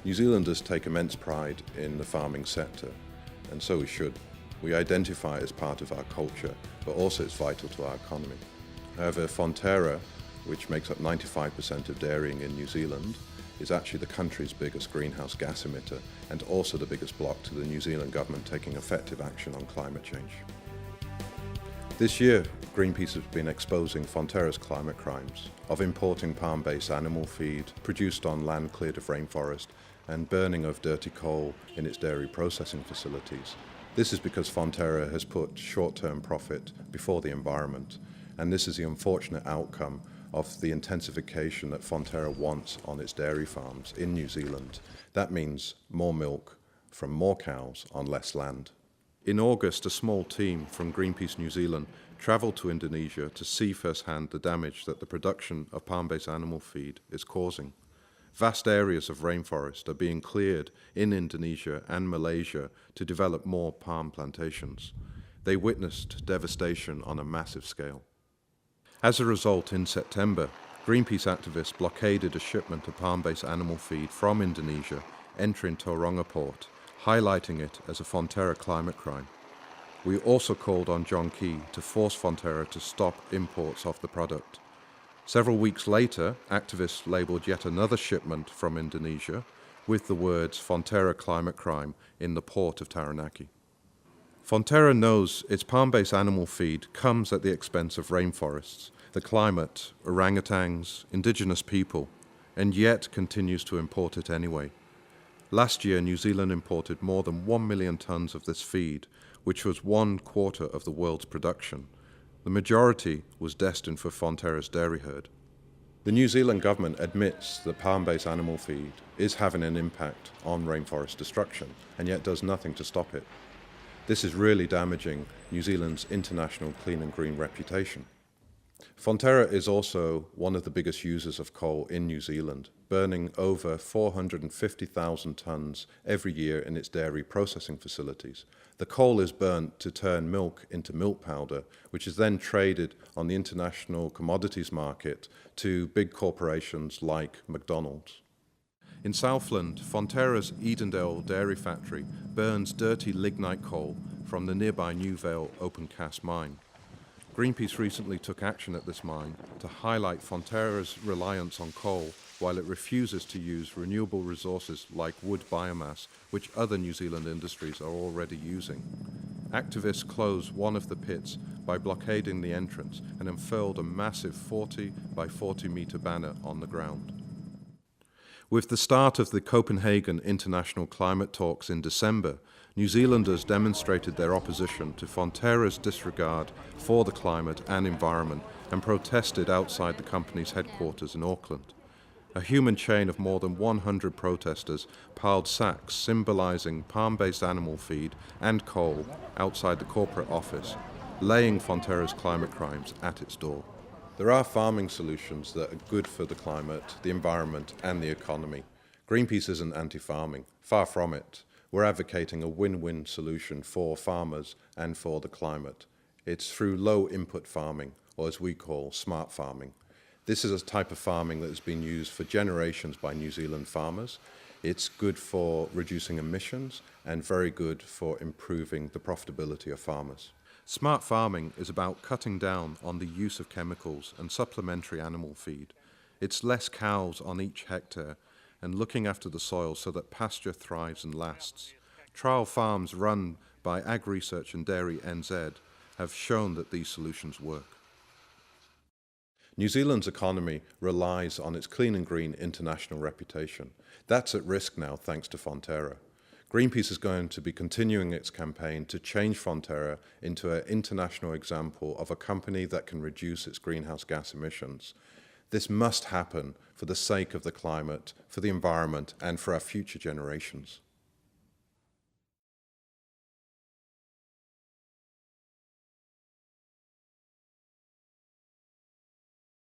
New Zealanders take immense pride in the farming sector, and so we should. We identify it as part of our culture, but also it's vital to our economy. However, Fonterra, which makes up 95% of dairying in New Zealand, is actually the country's biggest greenhouse gas emitter and also the biggest block to the New Zealand government taking effective action on climate change. This year, Greenpeace has been exposing Fonterra's climate crimes of importing palm-based animal feed produced on land cleared of rainforest and burning of dirty coal in its dairy processing facilities. This is because Fonterra has put short-term profit before the environment, and this is the unfortunate outcome of the intensification that Fonterra wants on its dairy farms in New Zealand. That means more milk from more cows on less land. In August, a small team from Greenpeace New Zealand travelled to Indonesia to see firsthand the damage that the production of palm-based animal feed is causing. Vast areas of rainforest are being cleared in Indonesia and Malaysia to develop more palm plantations. They witnessed devastation on a massive scale. As a result, in September, Greenpeace activists blockaded a shipment of palm-based animal feed from Indonesia entering Tauranga port, highlighting it as a Fonterra climate crime. We also called on John Key to force Fonterra to stop imports of the product. Several weeks later, activists labelled yet another shipment from Indonesia with the words Fonterra climate crime in the port of Taranaki. Fonterra knows its palm-based animal feed comes at the expense of rainforests, the climate, orangutans, indigenous people, and yet continues to import it anyway. Last year, New Zealand imported more than 1 million tonnes of this feed, which was 1/4 of the world's production. The majority was destined for Fonterra's dairy herd. The New Zealand government admits that palm-based animal feed is having an impact on rainforest destruction, and yet does nothing to stop it. This is really damaging New Zealand's international clean and green reputation. Fonterra is also one of the biggest users of coal in New Zealand, burning over 450,000 tonnes every year in its dairy processing facilities. The coal is burnt to turn milk into milk powder, which is then traded on the international commodities market to big corporations like McDonald's. In Southland, Fonterra's Edendale dairy factory burns dirty lignite coal from the nearby New Vale open cast mine. Greenpeace recently took action at this mine to highlight Fonterra's reliance on coal while it refuses to use renewable resources like wood biomass, which other New Zealand industries are already using. Activists closed one of the pits by blockading the entrance and unfurled a massive 40 by 40 metre banner on the ground. With the start of the Copenhagen International Climate Talks in December, New Zealanders demonstrated their opposition to Fonterra's disregard for the climate and environment and protested outside the company's headquarters in Auckland. A human chain of more than 100 protesters piled sacks symbolising palm-based animal feed and coal outside the corporate office, laying Fonterra's climate crimes at its door. There are farming solutions that are good for the climate, the environment and the economy. Greenpeace isn't anti-farming, far from it. We're advocating a win-win solution for farmers and for the climate. It's through low-input farming, or as we call smart farming. This is a type of farming that has been used for generations by New Zealand farmers. It's good for reducing emissions and very good for improving the profitability of farmers. Smart farming is about cutting down on the use of chemicals and supplementary animal feed. It's less cows on each hectare and looking after the soil so that pasture thrives and lasts. Trial farms run by Ag Research and Dairy NZ have shown that these solutions work. New Zealand's economy relies on its clean and green international reputation. That's at risk now thanks to Fonterra. Greenpeace is going to be continuing its campaign to change Fonterra into an international example of a company that can reduce its greenhouse gas emissions. This must happen for the sake of the climate, for the environment, and for our future generations.